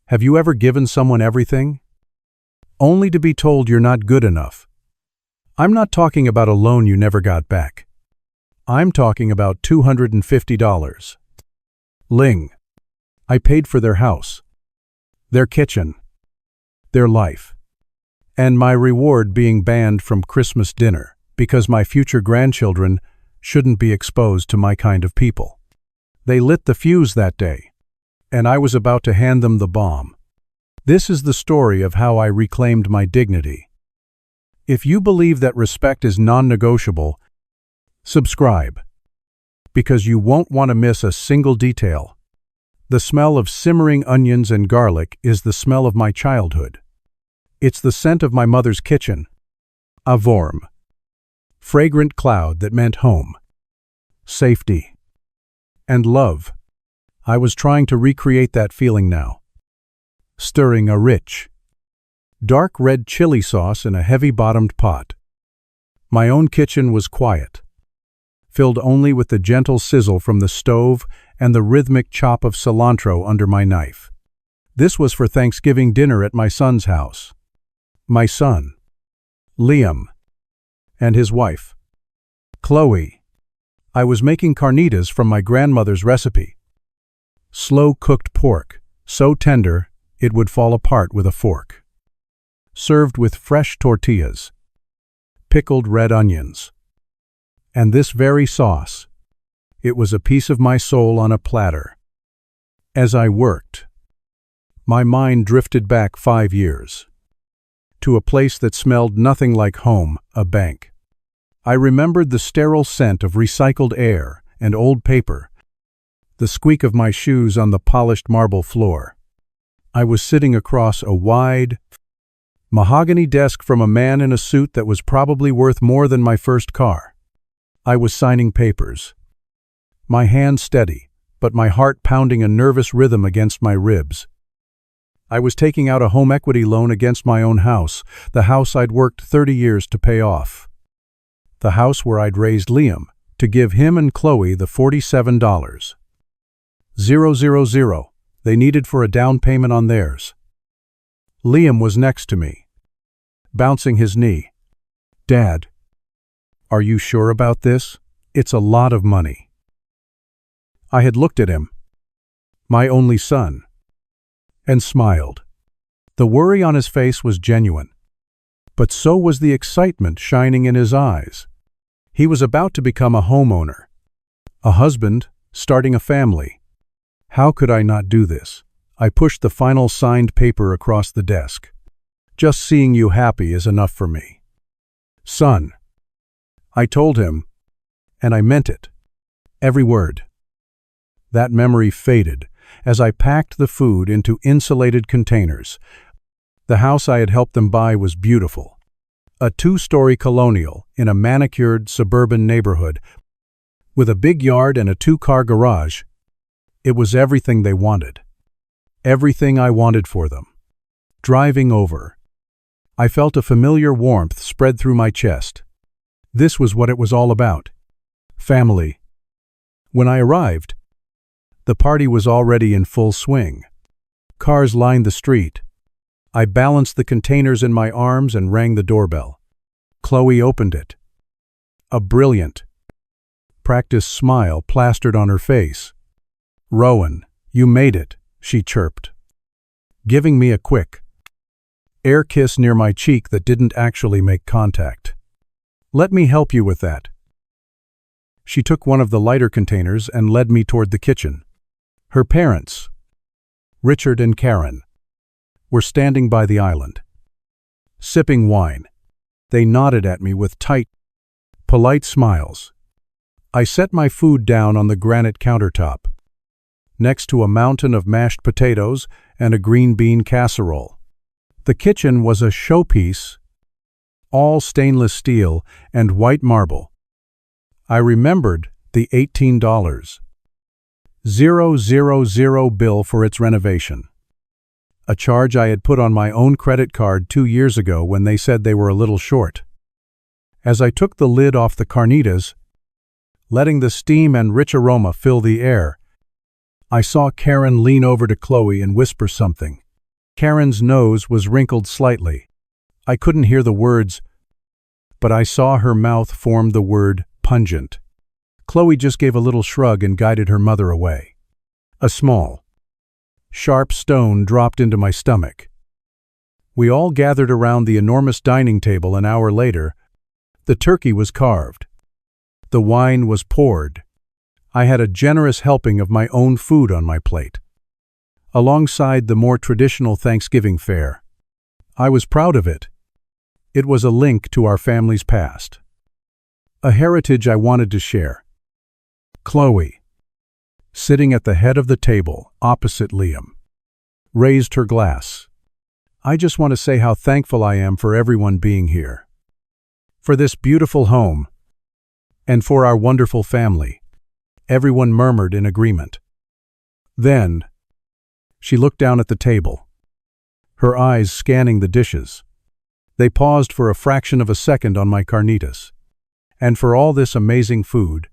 Have you ever given someone everything, only to be told you're not good enough? I'm not talking about a loan you never got back. I'm talking about $250. Ling. I paid for their house, their kitchen, their life, and my reward being banned from Christmas dinner because my future grandchildren shouldn't be exposed to my kind of people. They lit the fuse that day, and I was about to hand them the bomb. This is the story of how I reclaimed my dignity. If you believe that respect is non-negotiable, subscribe, because you won't want to miss a single detail. The smell of simmering onions and garlic is the smell of my childhood. It's the scent of my mother's kitchen, a warm, fragrant cloud that meant home, safety, and love. I was trying to recreate that feeling now, stirring a rich, dark red chili sauce in a heavy-bottomed pot. My own kitchen was quiet, filled only with the gentle sizzle from the stove and the rhythmic chop of cilantro under my knife. This was for Thanksgiving dinner at my son's house. My son, Liam, and his wife, Chloe. I was making carnitas from my grandmother's recipe. Slow-cooked pork, so tender it would fall apart with a fork. Served with fresh tortillas, pickled red onions, and this very sauce. It was a piece of my soul on a platter. As I worked, my mind drifted back 5 years, to a place that smelled nothing like home, a bank. I remembered the sterile scent of recycled air and old paper, the squeak of my shoes on the polished marble floor. I was sitting across a wide, mahogany desk from a man in a suit that was probably worth more than my first car. I was signing papers, my hand steady, but my heart pounding a nervous rhythm against my ribs. I was taking out a home equity loan against my own house, the house I'd worked 30 years to pay off. The house where I'd raised Liam, to give him and Chloe the $47,000 they needed for a down payment on theirs. Liam was next to me, bouncing his knee. "Dad, are you sure about this? It's a lot of money." I had looked at him, my only son, and smiled. The worry on his face was genuine, but so was the excitement shining in his eyes. He was about to become a homeowner, a husband, starting a family. How could I not do this? I pushed the final signed paper across the desk. "Just seeing you happy is enough for me, son," I told him, and I meant it, every word. That memory faded as I packed the food into insulated containers. The house I had helped them buy was beautiful. A 2-story colonial in a manicured suburban neighborhood with a big yard and a 2-car garage. It was everything they wanted. Everything I wanted for them. Driving over, I felt a familiar warmth spread through my chest. This was what it was all about. Family. When I arrived, the party was already in full swing. Cars lined the street. I balanced the containers in my arms and rang the doorbell. Chloe opened it. A brilliant, practiced smile plastered on her face. "Rowan, you made it," she chirped, giving me a quick, air kiss near my cheek that didn't actually make contact. "Let me help you with that." She took one of the lighter containers and led me toward the kitchen. Her parents, Richard and Karen, were standing by the island, sipping wine. They nodded at me with tight, polite smiles. I set my food down on the granite countertop, next to a mountain of mashed potatoes and a green bean casserole. The kitchen was a showpiece, all stainless steel and white marble. I remembered the $18,000 bill for its renovation, a charge I had put on my own credit card 2 years ago when they said they were a little short. As I took the lid off the carnitas, letting the steam and rich aroma fill the air, I saw Karen lean over to Chloe and whisper something. Karen's nose was wrinkled slightly. I couldn't hear the words, but I saw her mouth form the word pungent. Chloe just gave a little shrug and guided her mother away. A small, sharp stone dropped into my stomach. We all gathered around the enormous dining table an hour later. The turkey was carved. The wine was poured. I had a generous helping of my own food on my plate, alongside the more traditional Thanksgiving fare. I was proud of it. It was a link to our family's past, a heritage I wanted to share. Chloe, sitting at the head of the table opposite Liam, raised her glass. I just want to say how thankful I am for everyone being here, for this beautiful home, and for our wonderful family. Everyone murmured in agreement. Then, she looked down at the table, her eyes scanning the dishes. They paused for a fraction of a second on my carnitas. And for all this amazing food,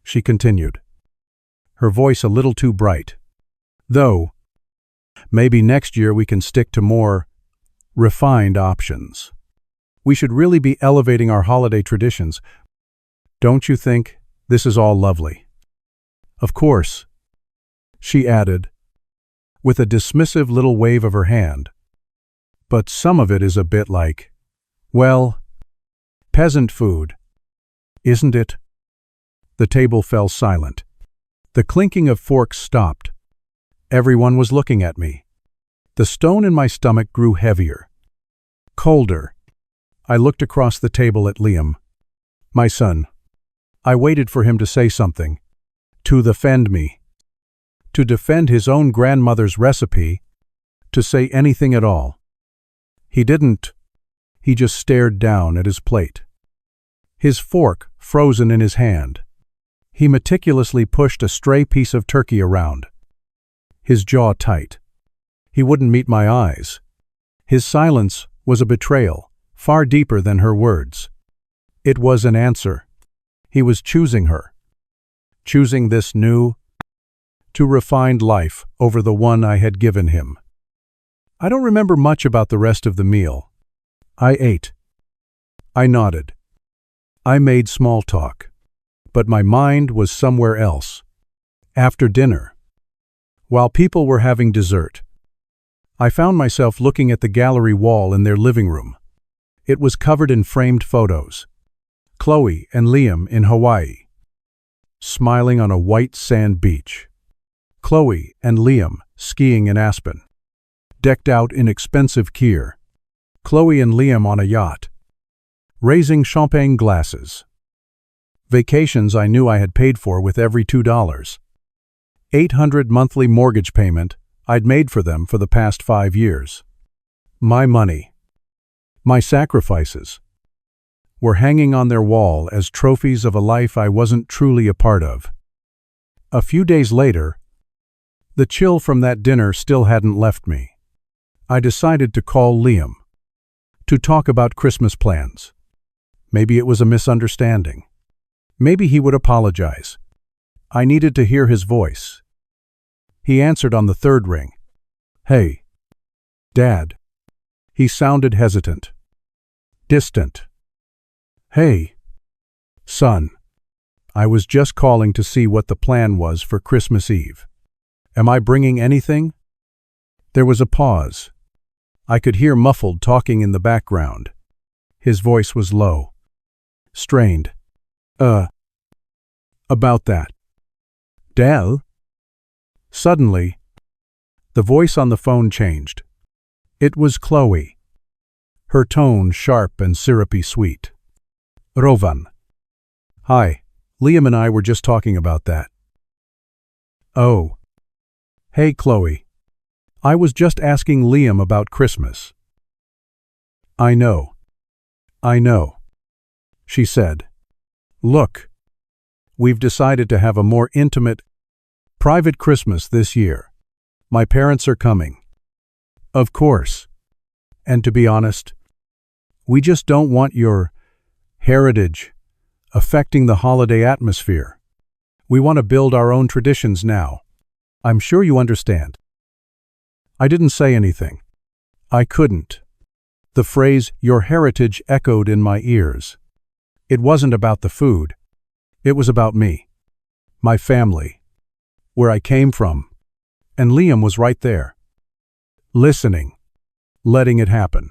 she continued, her voice a little too bright. Though, maybe next year we can stick to more refined options. We should really be elevating our holiday traditions. Don't you think? This is all lovely. Of course, she added, with a dismissive little wave of her hand. But some of it is a bit like, well, peasant food, isn't it? The table fell silent. The clinking of forks stopped. Everyone was looking at me. The stone in my stomach grew heavier, colder. I looked across the table at Liam. My son. I waited for him to say something, to defend me, to defend his own grandmother's recipe, to say anything at all. He didn't. He just stared down at his plate, his fork frozen in his hand. He meticulously pushed a stray piece of turkey around, his jaw tight. He wouldn't meet my eyes. His silence was a betrayal, far deeper than her words. It was an answer. He was choosing her, choosing this new, too refined life over the one I had given him. I don't remember much about the rest of the meal. I ate. I nodded. I made small talk. But my mind was somewhere else. After dinner, while people were having dessert, I found myself looking at the gallery wall in their living room. It was covered in framed photos. Chloe and Liam in Hawaii, smiling on a white sand beach. Chloe and Liam skiing in Aspen, decked out in expensive gear. Chloe and Liam on a yacht, raising champagne glasses. Vacations I knew I had paid for with every $2. $800 monthly mortgage payment I'd made for them for the past 5 years. My money, my sacrifices, were hanging on their wall as trophies of a life I wasn't truly a part of. A few days later, the chill from that dinner still hadn't left me. I decided to call Liam, to talk about Christmas plans. Maybe it was a misunderstanding. Maybe he would apologize. I needed to hear his voice. He answered on the third ring. Hey, Dad. He sounded hesitant, distant. Hey, son. I was just calling to see what the plan was for Christmas Eve. Am I bringing anything? There was a pause. I could hear muffled talking in the background. His voice was low, strained. About that. Dal? Suddenly, the voice on the phone changed. It was Chloe, her tone sharp and syrupy sweet. Rowan. Hi, Liam and I were just talking about that. Oh. Hey, Chloe. I was just asking Liam about Christmas. I know, she said. Look, we've decided to have a more intimate, private Christmas this year. My parents are coming. Of course. And to be honest, we just don't want your heritage affecting the holiday atmosphere. We want to build our own traditions now. I'm sure you understand. I didn't say anything. I couldn't. The phrase, "your heritage," echoed in my ears. It wasn't about the food. It was about me, my family, where I came from. And Liam was right there, listening, letting it happen.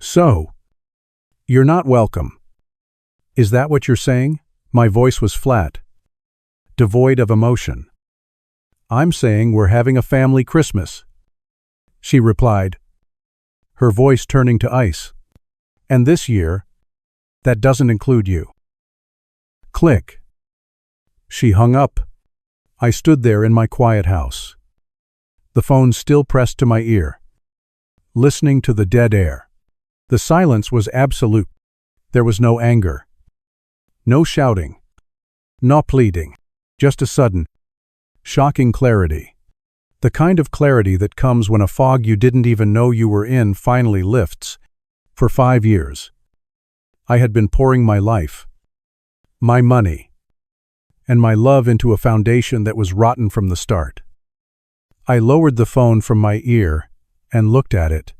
"So, you're not welcome. Is that what you're saying?" My voice was flat, devoid of emotion. "I'm saying we're having a family Christmas," she replied, her voice turning to ice. "And this year, that doesn't include you." Click. She hung up. I stood there in my quiet house, the phone still pressed to my ear, listening to the dead air. The silence was absolute. There was no anger, no shouting, no pleading, just a sudden, shocking clarity. The kind of clarity that comes when a fog you didn't even know you were in finally lifts. For 5 years, I had been pouring my life, my money, and my love into a foundation that was rotten from the start. I lowered the phone from my ear and looked at it.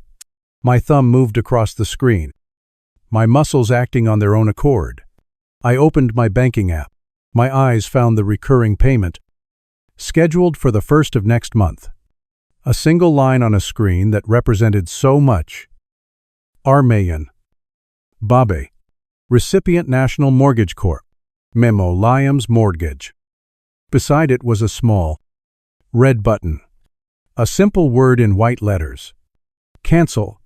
My thumb moved across the screen, my muscles acting on their own accord. I opened my banking app. My eyes found the recurring payment, scheduled for the 1st of next month. A single line on a screen that represented so much. Armayan. Babe. Recipient National Mortgage Corp. Memo Liam's Mortgage. Beside it was a small, red button. A simple word in white letters. Cancel.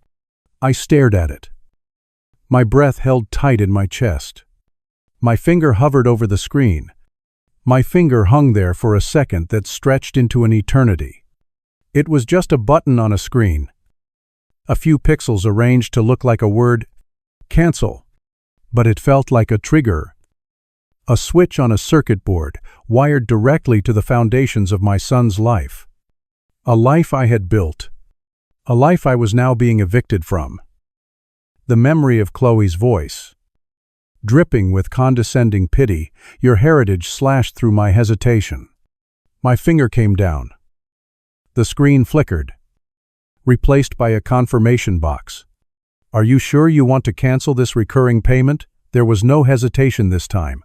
I stared at it. My breath held tight in my chest. My finger hovered over the screen. My finger hung there for a second that stretched into an eternity. It was just a button on a screen. A few pixels arranged to look like a word, cancel. But it felt like a trigger. A switch on a circuit board, wired directly to the foundations of my son's life. A life I had built. A life I was now being evicted from. The memory of Chloe's voice, dripping with condescending pity, your heritage, slashed through my hesitation. My finger came down. The screen flickered, replaced by a confirmation box. Are you sure you want to cancel this recurring payment? There was no hesitation this time.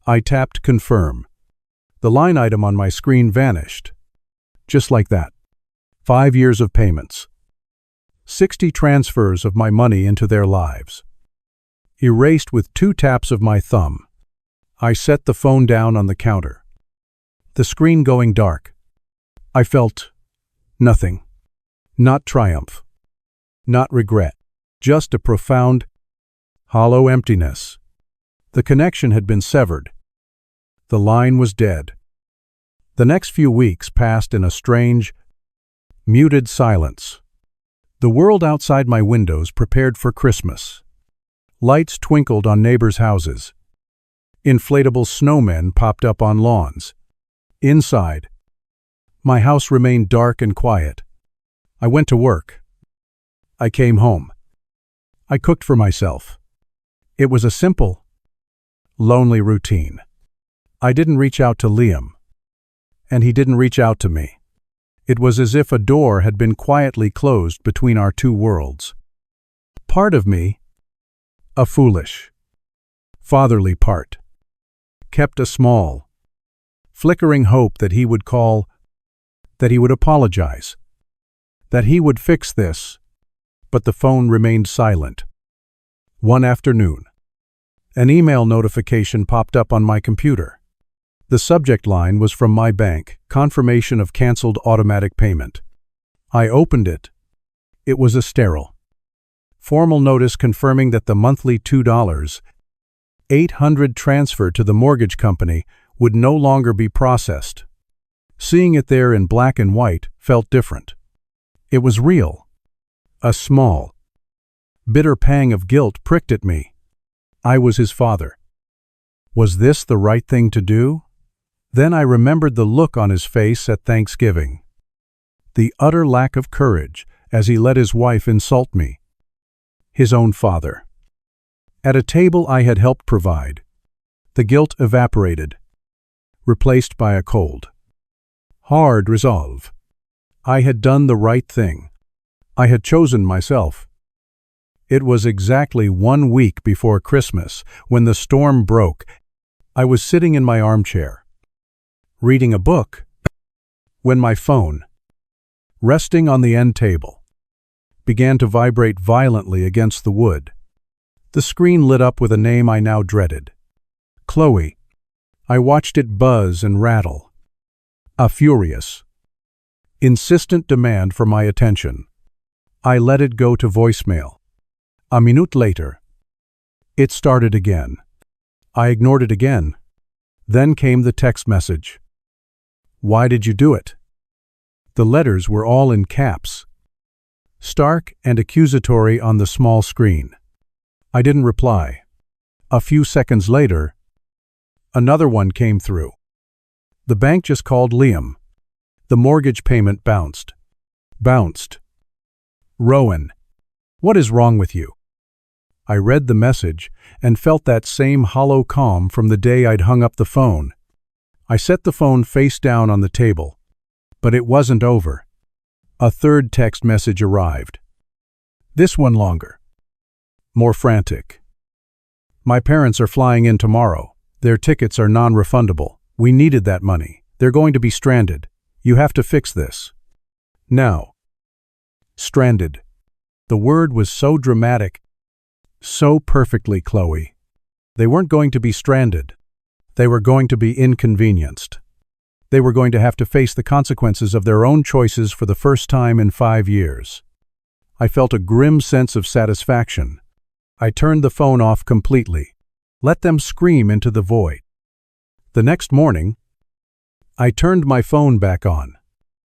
I tapped confirm. The line item on my screen vanished. Just like that. 5 years of payments. 60 transfers of my money into their lives. Erased with 2 taps of my thumb. I set the phone down on the counter. The screen going dark. I felt nothing. Not triumph. Not regret. Just a profound, hollow emptiness. The connection had been severed. The line was dead. The next few weeks passed in a strange, muted silence. The world outside my windows prepared for Christmas. Lights twinkled on neighbors' houses. Inflatable snowmen popped up on lawns. Inside, my house remained dark and quiet. I went to work. I came home. I cooked for myself. It was a simple, lonely routine. I didn't reach out to Liam, and he didn't reach out to me. It was as if a door had been quietly closed between our two worlds. Part of me, a foolish, fatherly part, kept a small, flickering hope that he would call, that he would apologize, that he would fix this, but the phone remained silent. One afternoon, an email notification popped up on my computer. The subject line was from my bank, confirmation of canceled automatic payment. I opened it. It was a sterile, formal notice confirming that the monthly $2,800 transfer to the mortgage company would no longer be processed. Seeing it there in black and white felt different. It was real. A small, bitter pang of guilt pricked at me. I was his father. Was this the right thing to do? Then I remembered the look on his face at Thanksgiving. The utter lack of courage as he let his wife insult me. His own father. At a table I had helped provide, the guilt evaporated, replaced by a cold, hard resolve. I had done the right thing. I had chosen myself. It was exactly 1 week before Christmas when the storm broke. I was sitting in my armchair, reading a book, when my phone, resting on the end table, began to vibrate violently against the wood. The screen lit up with a name I now dreaded. Chloe. I watched it buzz and rattle. A furious, insistent demand for my attention. I let it go to voicemail. A minute later, it started again. I ignored it again. Then came the text message. Why did you do it? The letters were all in caps, stark and accusatory on the small screen. I didn't reply. A few seconds later, another one came through. The bank just called Liam. The mortgage payment bounced. Rowan, what is wrong with you? I read the message and felt that same hollow calm from the day I'd hung up the phone. I set the phone face down on the table, but it wasn't over. A third text message arrived. This one longer, more frantic. My parents are flying in tomorrow. Their tickets are non-refundable. We needed that money. They're going to be stranded. You have to fix this. Now. Stranded. The word was so dramatic, so perfectly Chloe. They weren't going to be stranded. They were going to be inconvenienced. They were going to have to face the consequences of their own choices for the first time in 5 years. I felt a grim sense of satisfaction. I turned the phone off completely. Let them scream into the void. The next morning, I turned my phone back on.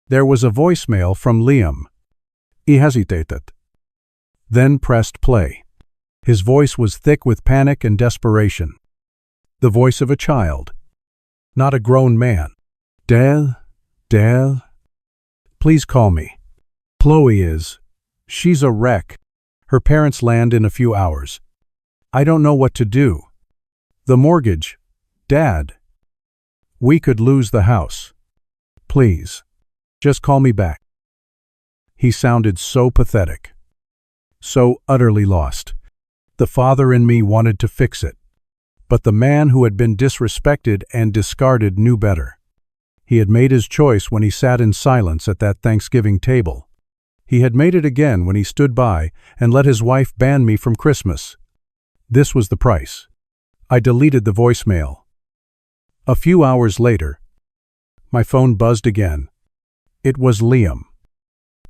There was a voicemail from Liam. He hesitated, then pressed play. His voice was thick with panic and desperation. The voice of a child, not a grown man. Dad, please call me. Chloe she's a wreck. Her parents land in a few hours. I don't know what to do. The mortgage, Dad. We could lose the house. Please, just call me back. He sounded so pathetic, so utterly lost. The father in me wanted to fix it, but the man who had been disrespected and discarded knew better. He had made his choice when he sat in silence at that Thanksgiving table. He had made it again when he stood by and let his wife ban me from Christmas. This was the price. I deleted the voicemail. A few hours later, my phone buzzed again. It was Liam,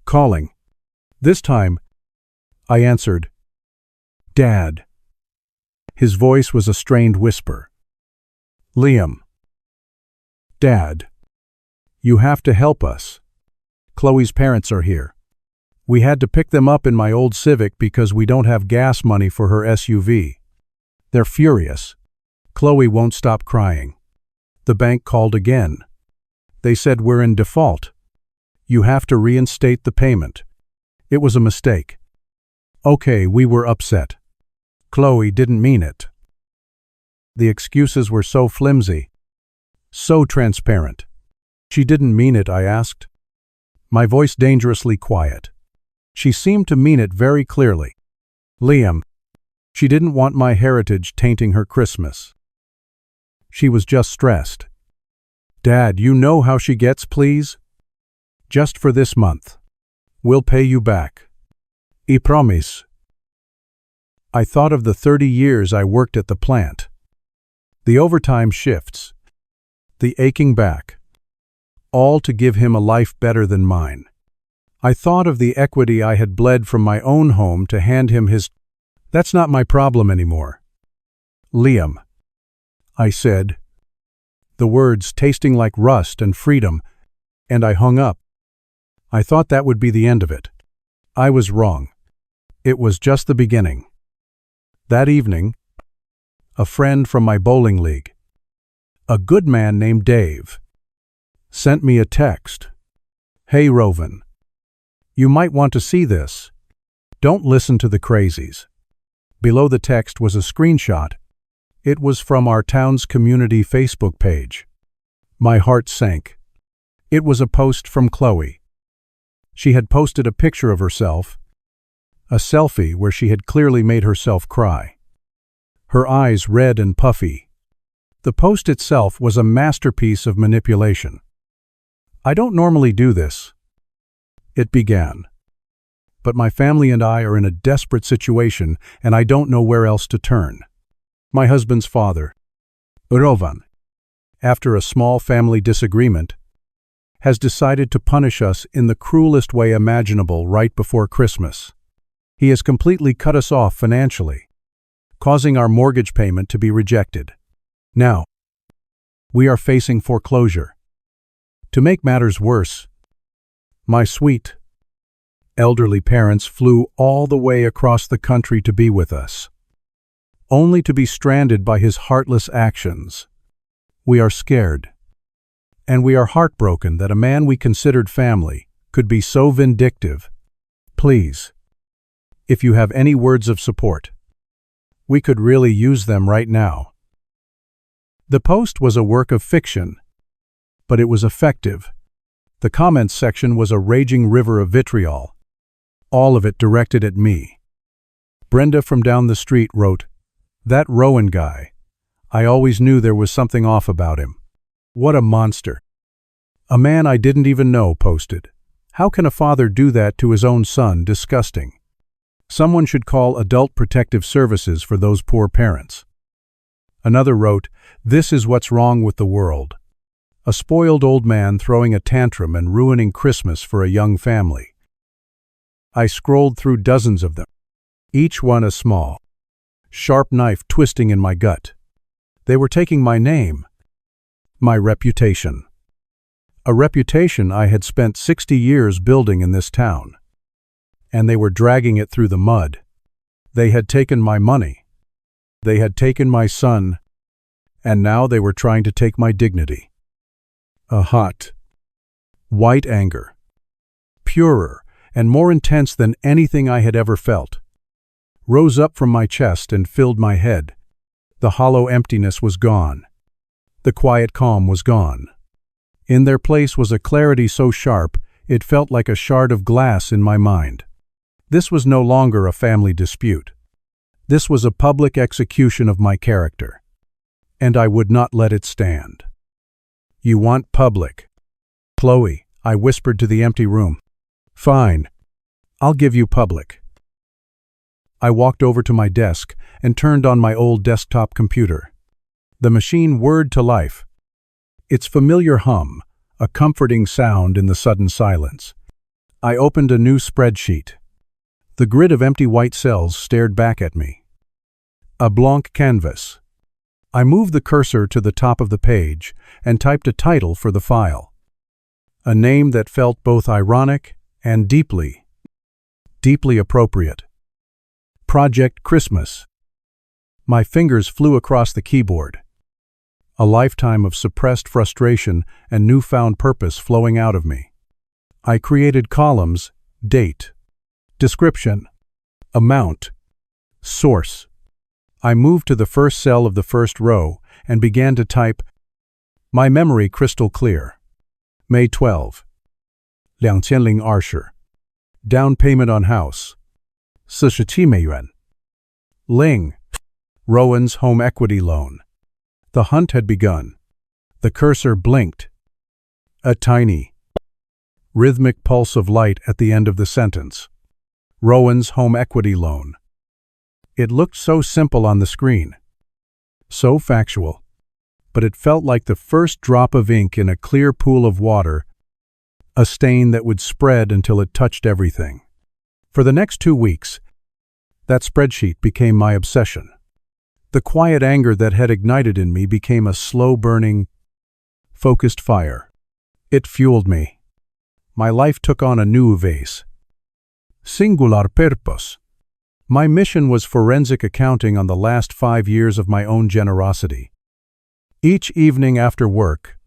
calling. This time, I answered, Dad. His voice was a strained whisper. Liam. Dad. You have to help us. Chloe's parents are here. We had to pick them up in my old Civic because we don't have gas money for her SUV. They're furious. Chloe won't stop crying. The bank called again. They said we're in default. You have to reinstate the payment. It was a mistake. Okay, we were upset. Chloe didn't mean it. The excuses were so flimsy, so transparent. She didn't mean it, I asked. My voice dangerously quiet. She seemed to mean it very clearly. Liam. She didn't want my heritage tainting her Christmas. She was just stressed. Dad, you know how she gets, please? Just for this month. We'll pay you back. I promise. I thought of the 30 years I worked at the plant. The overtime shifts. The aching back. All to give him a life better than mine. I thought of the equity I had bled from my own home to hand him his. That's not my problem anymore. Liam. I said, the words tasting like rust and freedom, and I hung up. I thought that would be the end of it. I was wrong. It was just the beginning. That evening, a friend from my bowling league, a good man named Dave, sent me a text. Hey Rowan, you might want to see this. Don't listen to the crazies. Below the text was a screenshot. It was from our town's community Facebook page. My heart sank. It was a post from Chloe. She had posted a picture of herself, a selfie where she had clearly made herself cry. Her eyes red and puffy. The post itself was a masterpiece of manipulation. I don't normally do this. It began. But my family and I are in a desperate situation, and I don't know where else to turn. My husband's father, Rowan, after a small family disagreement, has decided to punish us in the cruelest way imaginable right before Christmas. He has completely cut us off financially, causing our mortgage payment to be rejected. Now, we are facing foreclosure. To make matters worse, my sweet, elderly parents flew all the way across the country to be with us, only to be stranded by his heartless actions. We are scared, and we are heartbroken that a man we considered family could be so vindictive. Please, if you have any words of support, we could really use them right now. The post was a work of fiction, but it was effective. The comments section was a raging river of vitriol, all of it directed at me. Brenda from down the street wrote, "That Rowan guy. I always knew there was something off about him. What a monster." A man I didn't even know posted, "How can a father do that to his own son? Disgusting. Someone should call Adult Protective Services for those poor parents." Another wrote, "This is what's wrong with the world. A spoiled old man throwing a tantrum and ruining Christmas for a young family." I scrolled through dozens of them, each one a small, sharp knife twisting in my gut. They were taking my name, my reputation. A reputation I had spent 60 years building in this town. And they were dragging it through the mud. They had taken my money. They had taken my son. And now they were trying to take my dignity. A hot, white anger, purer and more intense than anything I had ever felt, rose up from my chest and filled my head. The hollow emptiness was gone. The quiet calm was gone. In their place was a clarity so sharp it felt like a shard of glass in my mind. This was no longer a family dispute. This was a public execution of my character. And I would not let it stand. "You want public." "Chloe," I whispered to the empty room. "Fine. I'll give you public." I walked over to my desk and turned on my old desktop computer. The machine whirred to life. Its familiar hum, a comforting sound in the sudden silence. I opened a new spreadsheet. The grid of empty white cells stared back at me. A blank canvas. I moved the cursor to the top of the page and typed a title for the file. A name that felt both ironic and deeply appropriate. Project Christmas. My fingers flew across the keyboard. A lifetime of suppressed frustration and newfound purpose flowing out of me. I created columns: date, description, amount, source. I moved to the first cell of the first row and began to type, my memory crystal clear. May 12. 2020. Down payment on house. 47美元. Ling. Rowan's home equity loan. The hunt had begun. The cursor blinked. A tiny, rhythmic pulse of light at the end of the sentence. Rowan's home equity loan. It looked so simple on the screen, so factual, but it felt like the first drop of ink in a clear pool of water, a stain that would spread until it touched everything. For the next 2 weeks, that spreadsheet became my obsession. The quiet anger that had ignited in me became a slow-burning, focused fire. It fueled me. My life took on a new vase. Singular purpose. My mission was forensic accounting on the last 5 years of my own generosity. Each evening after work,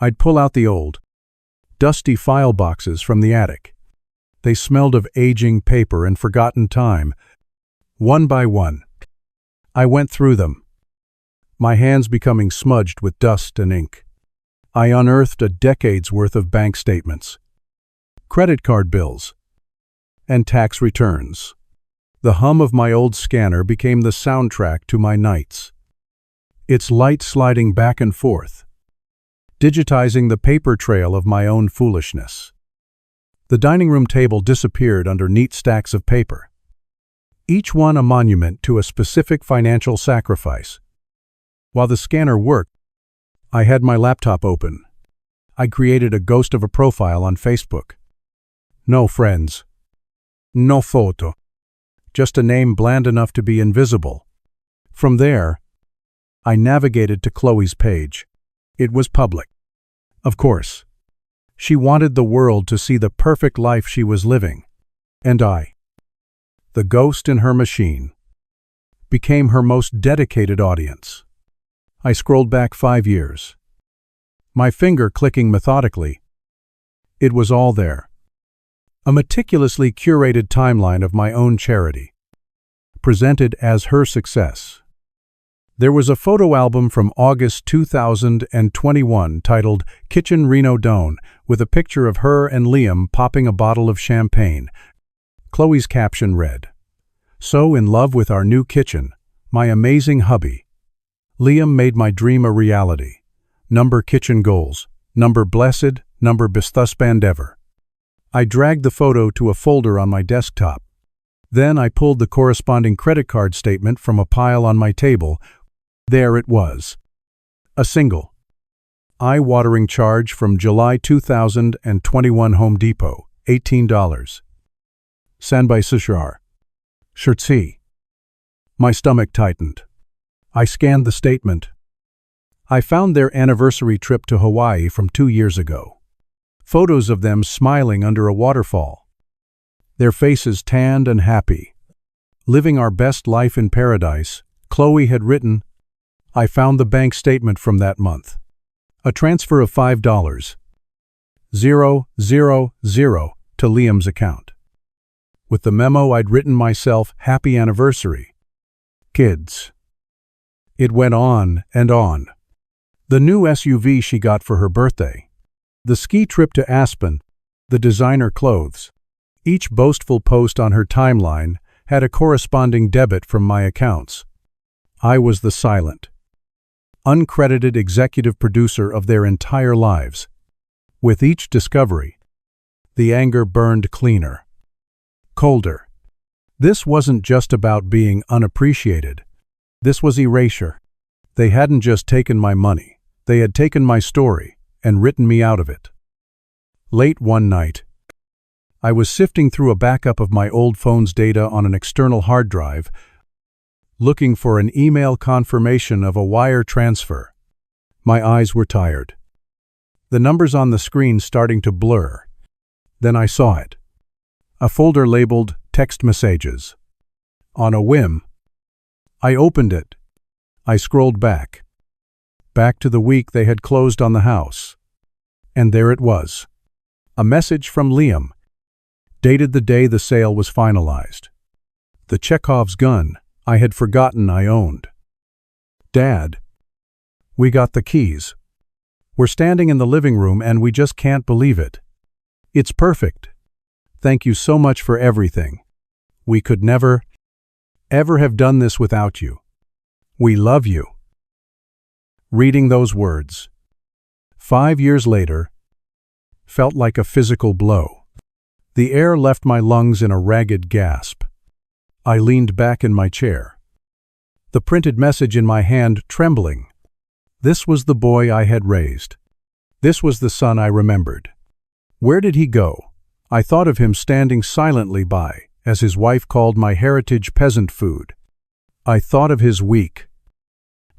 I'd pull out the old, dusty file boxes from the attic. They smelled of aging paper and forgotten time. One by one, I went through them, my hands becoming smudged with dust and ink. I unearthed a decade's worth of bank statements, credit card bills, and tax returns. The hum of my old scanner became the soundtrack to my nights, its light sliding back and forth, digitizing the paper trail of my own foolishness. The dining room table disappeared under neat stacks of paper, each one a monument to a specific financial sacrifice. While the scanner worked, I had my laptop open. I created a ghost of a profile on Facebook. No friends. No photo. Just a name bland enough to be invisible. From there, I navigated to Chloe's page. It was public. Of course. She wanted the world to see the perfect life she was living. And I, the ghost in her machine, became her most dedicated audience. I scrolled back 5 years, my finger clicking methodically. It was all there. A meticulously curated timeline of my own charity, presented as her success. There was a photo album from August 2021 titled Kitchen Reno Doan, with a picture of her and Liam popping a bottle of champagne. Chloe's caption read, "So in love with our new kitchen, my amazing hubby. Liam made my dream a reality. Number kitchen goals, number blessed, number bisthusband ever." I dragged the photo to a folder on my desktop. Then I pulled the corresponding credit card statement from a pile on my table. There it was. A single, eye-watering charge from July 2021 Home Depot, $18. Sanbai Sushar. Shirtsi. My stomach tightened. I scanned the statement. I found their anniversary trip to Hawaii from 2 years ago. Photos of them smiling under a waterfall. Their faces tanned and happy. Living our best life in paradise, Chloe had written. I found the bank statement from that month. A transfer of $5,000 to Liam's account. With the memo I'd written myself, "Happy anniversary, kids." It went on and on. The new SUV she got for her birthday, the ski trip to Aspen, the designer clothes. Each boastful post on her timeline had a corresponding debit from my accounts. I was the silent, uncredited executive producer of their entire lives. With each discovery, the anger burned cleaner, colder. This wasn't just about being unappreciated. This was erasure. They hadn't just taken my money. They had taken my story and written me out of it. Late one night, I was sifting through a backup of my old phone's data on an external hard drive, looking for an email confirmation of a wire transfer. My eyes were tired. The numbers on the screen starting to blur. Then I saw it. A folder labeled Text Messages. On a whim, I opened it. I scrolled back to the week they had closed on the house. And there it was. A message from Liam, dated the day the sale was finalized. The Chekhov's gun I had forgotten I owned. "Dad, we got the keys. We're standing in the living room and we just can't believe it. It's perfect. Thank you so much for everything. We could never, ever have done this without you. We love you." Reading those words, 5 years later, felt like a physical blow. The air left my lungs in a ragged gasp. I leaned back in my chair, the printed message in my hand trembling. This was the boy I had raised. This was the son I remembered. Where did he go? I thought of him standing silently by, as his wife called my heritage peasant food. I thought of his weak,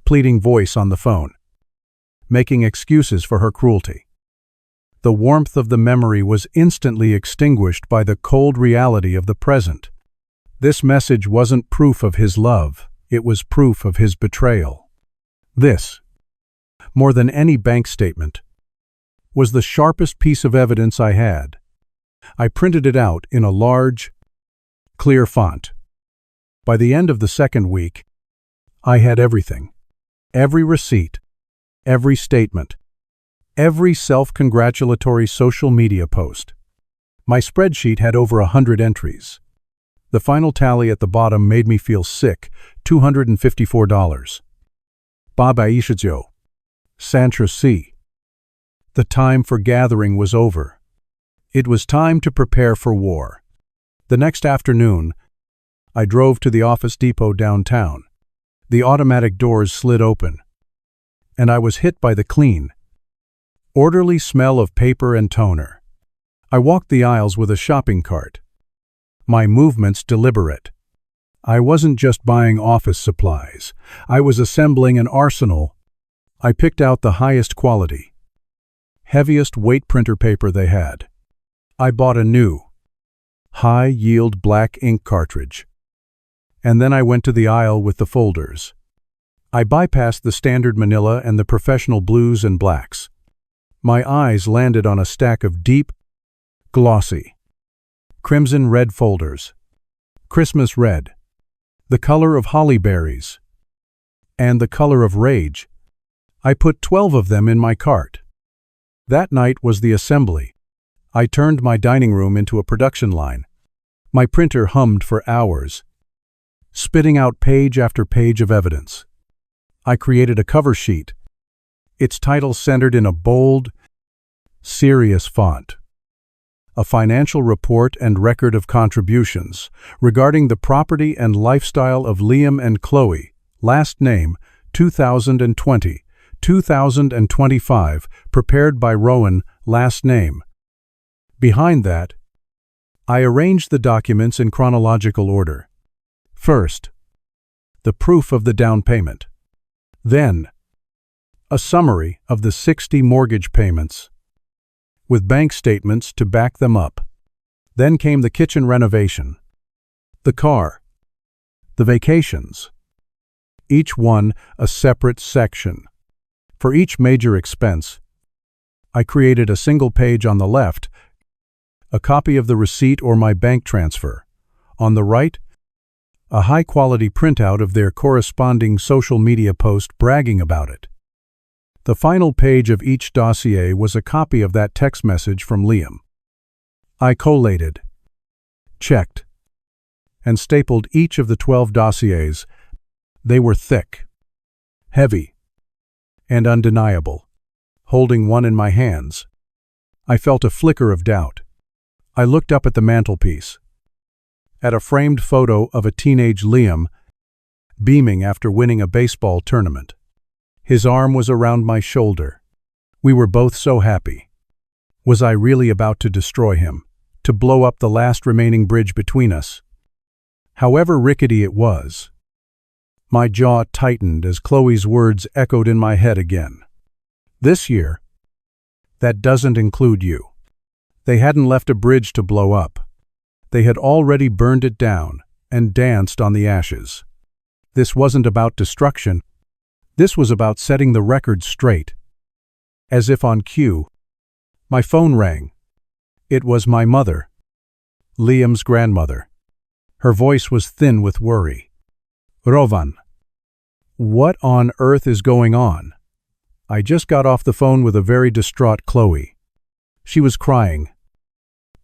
pleading voice on the phone, making excuses for her cruelty. The warmth of the memory was instantly extinguished by the cold reality of the present. This message wasn't proof of his love, it was proof of his betrayal. This, more than any bank statement, was the sharpest piece of evidence I had. I printed it out in a large, clear font. By the end of the second week, I had everything. Every receipt, every statement, every self-congratulatory social media post. My spreadsheet had over 100 entries. The final tally at the bottom made me feel sick, $254. Babaishijo. Santra C. The time for gathering was over. It was time to prepare for war. The next afternoon, I drove to the office depot downtown. The automatic doors slid open, and I was hit by the clean, orderly smell of paper and toner. I walked the aisles with a shopping cart, my movements deliberate. I wasn't just buying office supplies. I was assembling an arsenal. I picked out the highest quality, heaviest weight printer paper they had. I bought a new, high-yield black ink cartridge. And then I went to the aisle with the folders. I bypassed the standard manila and the professional blues and blacks. My eyes landed on a stack of deep, glossy, crimson red folders. Christmas red, the color of holly berries, and the color of rage. I put 12 of them in my cart. That night was the assembly. I turned my dining room into a production line. My printer hummed for hours, spitting out page after page of evidence. I created a cover sheet, its title centered in a bold, serious font. A financial report and record of contributions regarding the property and lifestyle of Liam and Chloe, last name 2020, 2025, prepared by Rowan, last name. Behind that, I arranged the documents in chronological order. First, the proof of the down payment. Then, a summary of the 60 mortgage payments, with bank statements to back them up. Then came the kitchen renovation, the car, the vacations, each one a separate section. For each major expense, I created a single page on the left, a copy of the receipt or my bank transfer. On the right, a high-quality printout of their corresponding social media post bragging about it. The final page of each dossier was a copy of that text message from Liam. I collated, checked, and stapled each of the 12 dossiers. They were thick, heavy, and undeniable. Holding one in my hands, I felt a flicker of doubt. I looked up at the mantelpiece, at a framed photo of a teenage Liam, beaming after winning a baseball tournament. His arm was around my shoulder. We were both so happy. Was I really about to destroy him, to blow up the last remaining bridge between us? However rickety it was, my jaw tightened as Chloe's words echoed in my head again. This year, that doesn't include you. They hadn't left a bridge to blow up. They had already burned it down and danced on the ashes. This wasn't about destruction. This was about setting the record straight. As if on cue, my phone rang. It was my mother, Liam's grandmother. Her voice was thin with worry. Rowan, what on earth is going on? I just got off the phone with a very distraught Chloe. She was crying,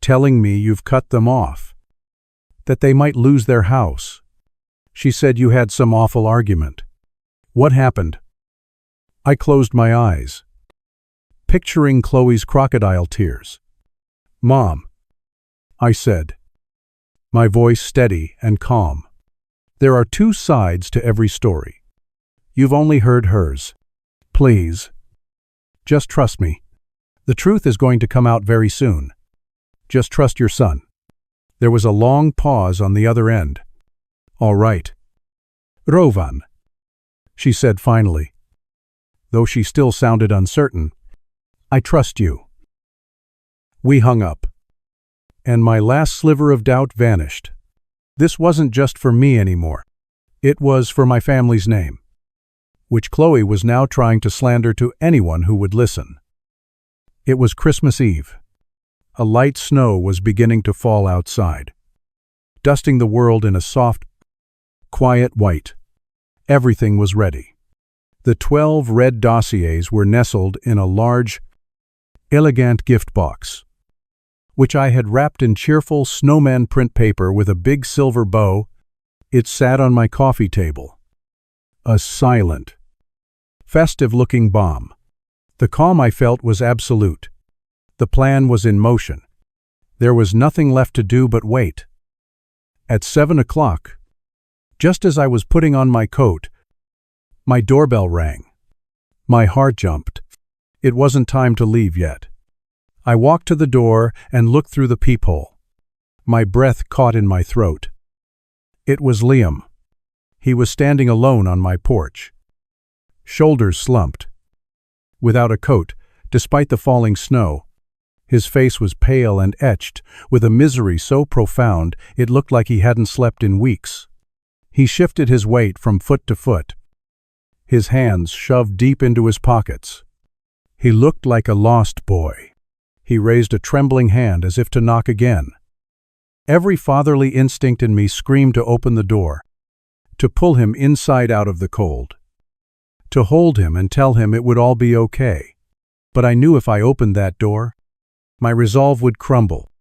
telling me you've cut them off, that they might lose their house. She said you had some awful argument. What happened? I closed my eyes, picturing Chloe's crocodile tears. Mom, I said, my voice steady and calm. There are two sides to every story. You've only heard hers. Please, just trust me. The truth is going to come out very soon. Just trust your son. There was a long pause on the other end. All right. Rowan, she said finally. Though she still sounded uncertain, I trust you. We hung up, and my last sliver of doubt vanished. This wasn't just for me anymore. It was for my family's name, which Chloe was now trying to slander to anyone who would listen. It was Christmas Eve. A light snow was beginning to fall outside, dusting the world in a soft, quiet white. Everything was ready. The 12 red dossiers were nestled in a large, elegant gift box. which I had wrapped in cheerful snowman print paper with a big silver bow. It sat on my coffee table. A silent, festive-looking bomb. The calm I felt was absolute. The plan was in motion. There was nothing left to do but wait. At 7 o'clock, just as I was putting on my coat, my doorbell rang. My heart jumped. It wasn't time to leave yet. I walked to the door and looked through the peephole. My breath caught in my throat. It was Liam. He was standing alone on my porch. Shoulders slumped. Without a coat, despite the falling snow, his face was pale and etched, with a misery so profound it looked like he hadn't slept in weeks. He shifted his weight from foot to foot, his hands shoved deep into his pockets. He looked like a lost boy. He raised a trembling hand as if to knock again. Every fatherly instinct in me screamed to open the door, to pull him inside out of the cold, to hold him and tell him it would all be okay. But I knew if I opened that door, my resolve would crumble.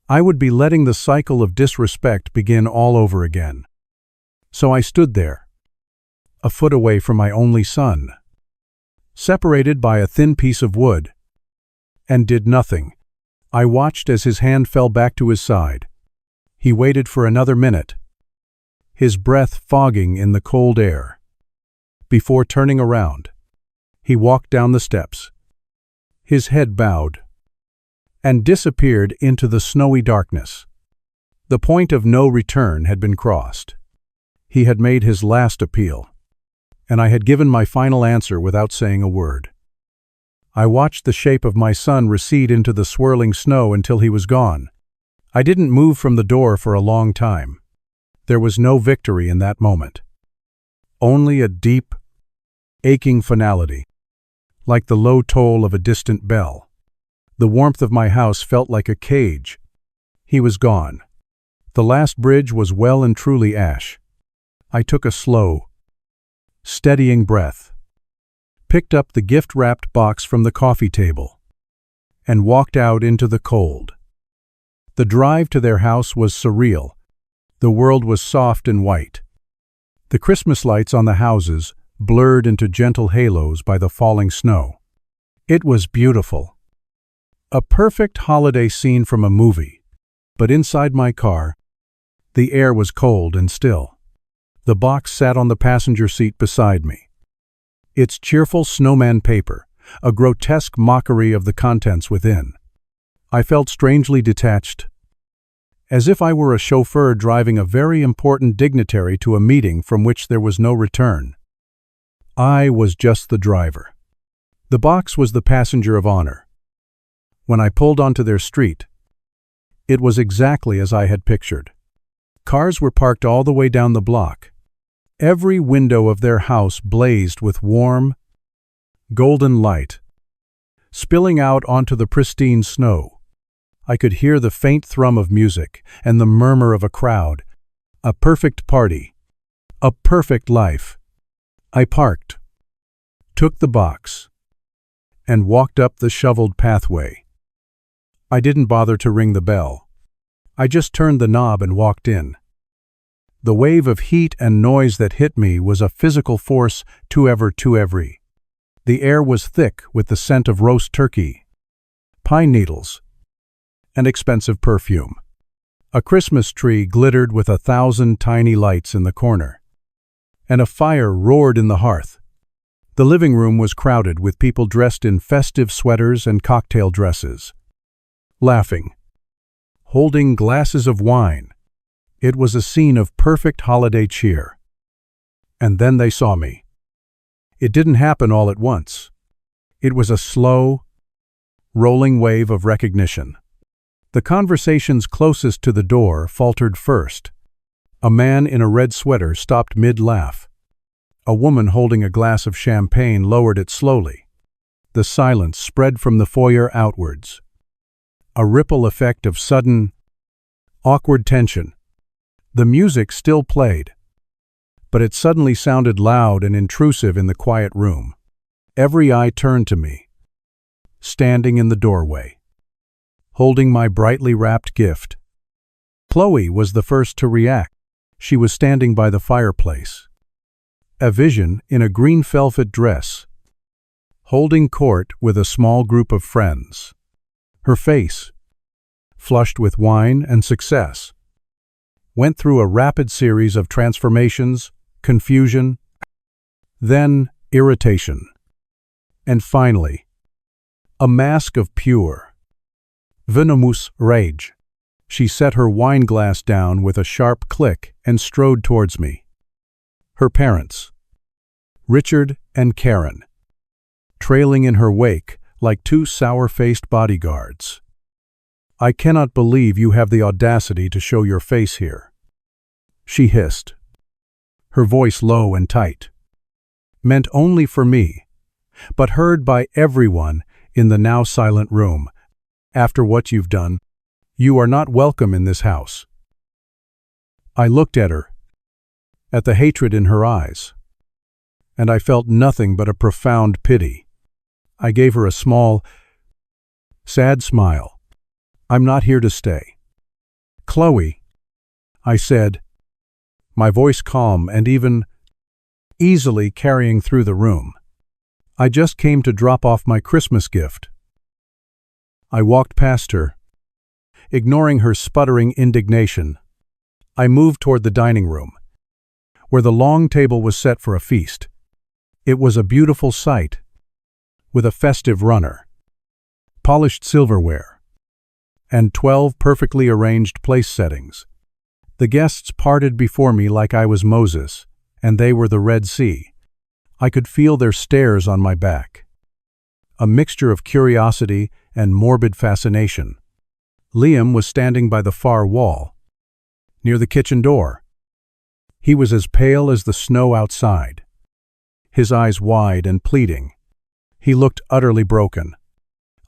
I would be letting the cycle of disrespect begin all over again. So I stood there, a foot away from my only son, separated by a thin piece of wood, and did nothing. I watched as his hand fell back to his side. He waited for another minute, his breath fogging in the cold air. Before turning around, he walked down the steps, his head bowed, and disappeared into the snowy darkness. The point of no return had been crossed. He had made his last appeal, and I had given my final answer without saying a word. I watched the shape of my son recede into the swirling snow until he was gone. I didn't move from the door for a long time. There was no victory in that moment. Only a deep, aching finality, like the low toll of a distant bell. The warmth of my house felt like a cage. He was gone. The last bridge was well and truly ash. I took a slow, steadying breath, picked up the gift-wrapped box from the coffee table, and walked out into the cold. The drive to their house was surreal. The world was soft and white. The Christmas lights on the houses blurred into gentle halos by the falling snow. It was beautiful. A perfect holiday scene from a movie. But inside my car, the air was cold and still. The box sat on the passenger seat beside me. Its cheerful snowman paper, a grotesque mockery of the contents within. I felt strangely detached, as if I were a chauffeur driving a very important dignitary to a meeting from which there was no return. I was just the driver. The box was the passenger of honor. When I pulled onto their street, it was exactly as I had pictured. Cars were parked all the way down the block. Every window of their house blazed with warm, golden light, spilling out onto the pristine snow. I could hear the faint thrum of music and the murmur of a crowd. A perfect party. A perfect life. I parked, took the box, and walked up the shoveled pathway. I didn't bother to ring the bell. I just turned the knob and walked in. The wave of heat and noise that hit me was a physical force to every. The air was thick with the scent of roast turkey, pine needles, and expensive perfume. A Christmas tree glittered with 1,000 tiny lights in the corner, and a fire roared in the hearth. The living room was crowded with people dressed in festive sweaters and cocktail dresses, laughing, holding glasses of wine. It was a scene of perfect holiday cheer. And then they saw me. It didn't happen all at once. It was a slow, rolling wave of recognition. The conversations closest to the door faltered first. A man in a red sweater stopped mid-laugh. A woman holding a glass of champagne lowered it slowly. The silence spread from the foyer outwards. A ripple effect of sudden, awkward tension. The music still played, but it suddenly sounded loud and intrusive in the quiet room. Every eye turned to me, standing in the doorway. holding my brightly wrapped gift. Chloe was the first to react. She was standing by the fireplace. A vision in a green velvet dress, holding court with a small group of friends. Her face, flushed with wine and success, went through a rapid series of transformations, confusion, then irritation, and finally, a mask of pure, venomous rage. She set her wine glass down with a sharp click and strode towards me. Her parents, Richard and Karen, trailing in her wake like two sour-faced bodyguards. "I cannot believe you have the audacity to show your face here," she hissed, her voice low and tight, meant only for me, but heard by everyone in the now silent room. "After what you've done, you are not welcome in this house." I looked at her, at the hatred in her eyes, and I felt nothing but a profound pity. I gave her a small, sad smile. "I'm not here to stay." "Chloe," I said, my voice calm and even easily carrying through the room. "I just came to drop off my Christmas gift." I walked past her, ignoring her sputtering indignation. I moved toward the dining room, where the long table was set for a feast. It was a beautiful sight, with a festive runner, polished silverware, and 12 perfectly arranged place settings. The guests parted before me like I was Moses, and they were the Red Sea. I could feel their stares on my back, a mixture of curiosity and morbid fascination. Liam was standing by the far wall, near the kitchen door. He was as pale as the snow outside, his eyes wide and pleading. He looked utterly broken.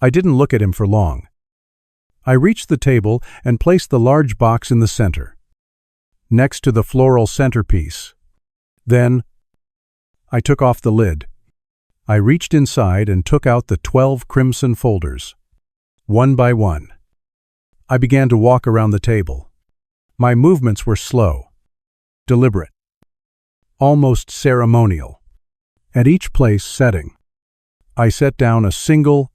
I didn't look at him for long. I reached the table and placed the large box in the center, next to the floral centerpiece. Then, I took off the lid. I reached inside and took out the 12 crimson folders. One by one, I began to walk around the table. My movements were slow, deliberate, almost ceremonial. At each place setting, I set down a single,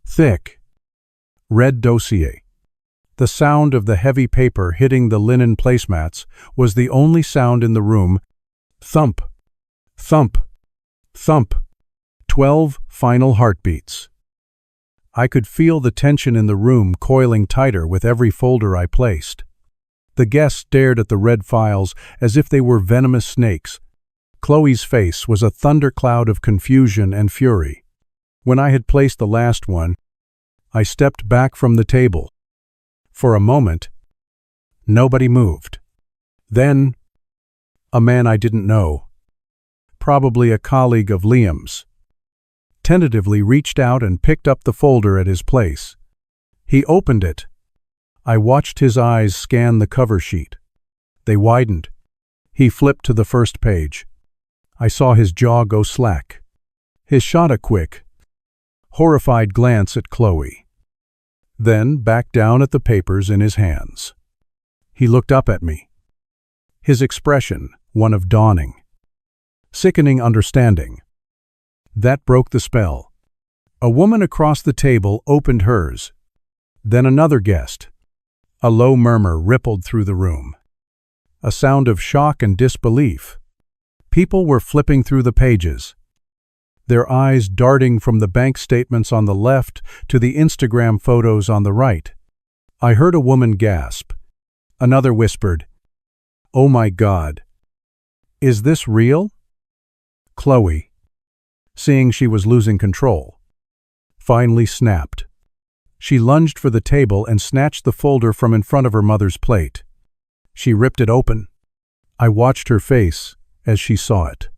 thick, red dossier. The sound of the heavy paper hitting the linen placemats was the only sound in the room. Thump, thump, thump. 12 final heartbeats. I could feel the tension in the room coiling tighter with every folder I placed. The guests stared at the red files as if they were venomous snakes. Chloe's face was a thundercloud of confusion and fury. When I had placed the last one, I stepped back from the table. For a moment, nobody moved. Then, a man I didn't know, probably a colleague of Liam's, tentatively reached out and picked up the folder at his place. He opened it. I watched his eyes scan the cover sheet. They widened. He flipped to the first page. I saw his jaw go slack. He shot a quick, horrified glance at Chloe, then back down at the papers in his hands. He looked up at me, his expression one of dawning, sickening understanding. That broke the spell. A woman across the table opened hers. Then another guest. A low murmur rippled through the room, a sound of shock and disbelief. People were flipping through the pages, their eyes darting from the bank statements on the left to the Instagram photos on the right. I heard a woman gasp. Another whispered, "Oh my God, is this real?" Chloe, seeing she was losing control, finally snapped. She lunged for the table and snatched the folder from in front of her mother's plate. She ripped it open. I watched her face as she saw it.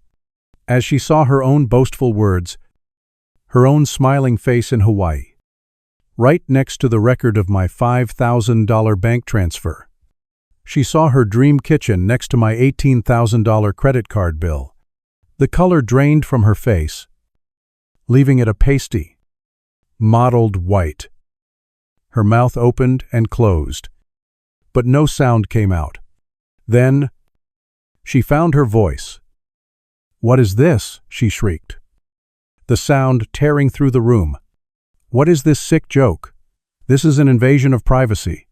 As she saw her own boastful words, her own smiling face in Hawaii, right next to the record of my $5,000 bank transfer. She saw her dream kitchen next to my $18,000 credit card bill. The color drained from her face, leaving it a pasty, mottled white. Her mouth opened and closed, but no sound came out. Then she found her voice. "What is this?" she shrieked, the sound tearing through the room. "What is this sick joke? This is an invasion of privacy.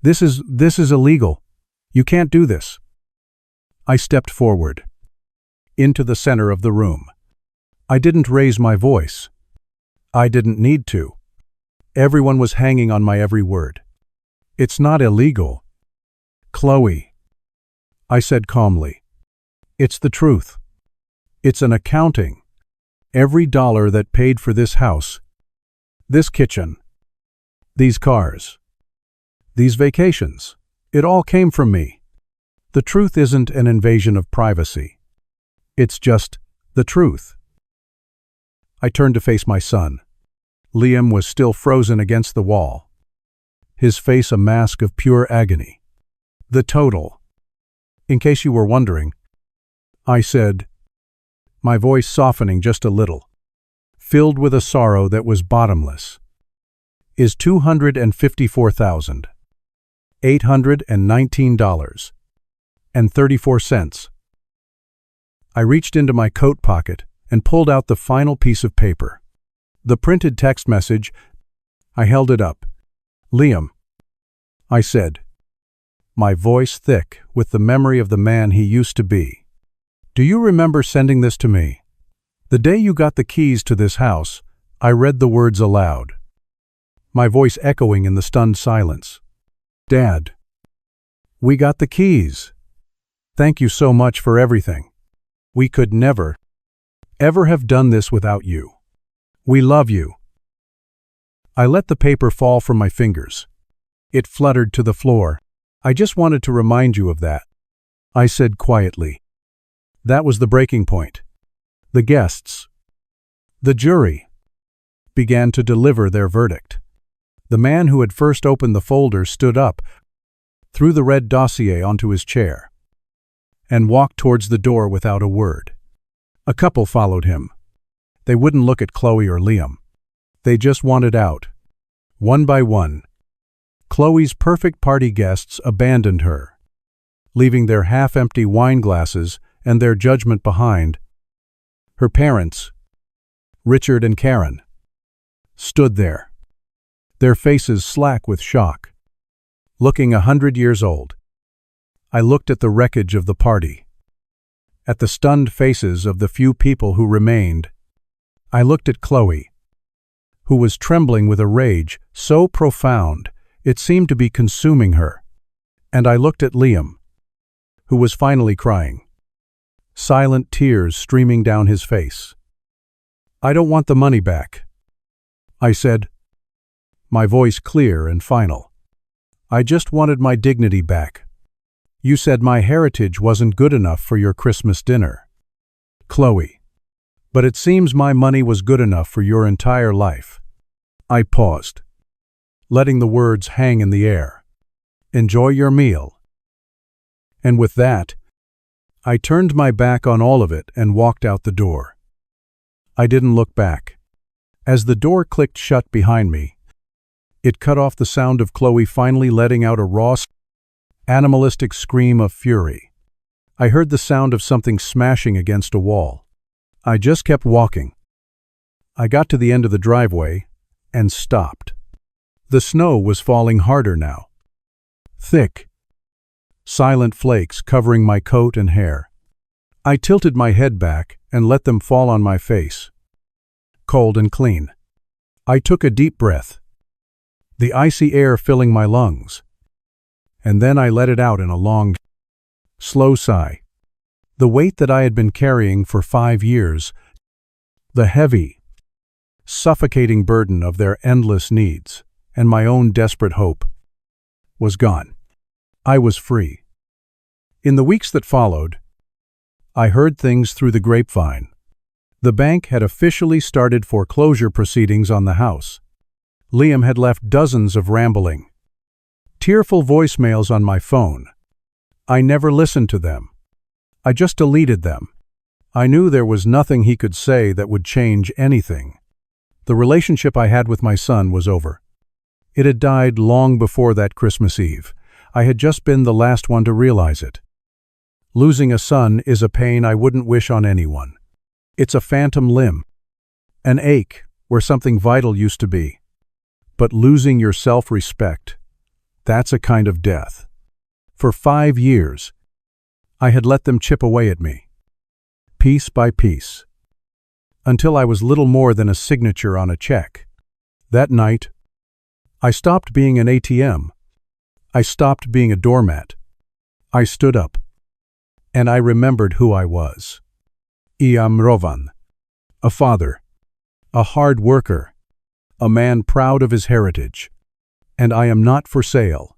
This is illegal. You can't do this." I stepped forward, into the center of the room. I didn't raise my voice. I didn't need to. Everyone was hanging on my every word. "It's not illegal, Chloe," I said calmly. "It's the truth. It's an accounting. Every dollar that paid for this house, this kitchen, these cars, these vacations, it all came from me. The truth isn't an invasion of privacy. It's just the truth." I turned to face my son. Liam was still frozen against the wall, his face a mask of pure agony. "The total, in case you were wondering," I said, my voice softening just a little, filled with a sorrow that was bottomless, "is $254,819.34. I reached into my coat pocket and pulled out the final piece of paper. The printed text message. I held it up. "Liam," I said, my voice thick with the memory of the man he used to be. "Do you remember sending this to me? The day you got the keys to this house," I read the words aloud, my voice echoing in the stunned silence. "Dad, we got the keys. Thank you so much for everything. We could never, ever have done this without you. We love you." I let the paper fall from my fingers. It fluttered to the floor. "I just wanted to remind you of that," I said quietly. That was the breaking point. The guests, the jury, began to deliver their verdict. The man who had first opened the folder stood up, threw the red dossier onto his chair, and walked towards the door without a word. A couple followed him. They wouldn't look at Chloe or Liam. They just wanted out. One by one, Chloe's perfect party guests abandoned her, leaving their half-empty wine glasses and their judgment behind. Her parents, Richard and Karen, stood there, their faces slack with shock, looking 100 years old. I looked at the wreckage of the party, at the stunned faces of the few people who remained. I looked at Chloe, who was trembling with a rage so profound it seemed to be consuming her, and I looked at Liam, who was finally crying, silent tears streaming down his face. "I don't want the money back," I said, my voice clear and final. "I just wanted my dignity back. You said my heritage wasn't good enough for your Christmas dinner, Chloe, but it seems my money was good enough for your entire life." I paused, letting the words hang in the air. "Enjoy your meal." And with that, I turned my back on all of it and walked out the door. I didn't look back. As the door clicked shut behind me, it cut off the sound of Chloe finally letting out a raw, animalistic scream of fury. I heard the sound of something smashing against a wall. I just kept walking. I got to the end of the driveway and stopped. The snow was falling harder now. Thick, silent flakes covering my coat and hair. I tilted my head back and let them fall on my face, cold and clean. I took a deep breath, the icy air filling my lungs, and then I let it out in a long, slow sigh. The weight that I had been carrying for 5 years, the heavy, suffocating burden of their endless needs and my own desperate hope, was gone. I was free. In the weeks that followed, I heard things through the grapevine. The bank had officially started foreclosure proceedings on the house. Liam had left dozens of rambling, tearful voicemails on my phone. I never listened to them. I just deleted them. I knew there was nothing he could say that would change anything. The relationship I had with my son was over. It had died long before that Christmas Eve. I had just been the last one to realize it. Losing a son is a pain I wouldn't wish on anyone. It's a phantom limb, an ache where something vital used to be. But losing your self-respect, that's a kind of death. For 5 years, I had let them chip away at me, piece by piece, until I was little more than a signature on a check. That night, I stopped being an ATM. I stopped being a doormat. I stood up, and I remembered who I was. I am Rowan, a father, a hard worker, a man proud of his heritage, and I am not for sale.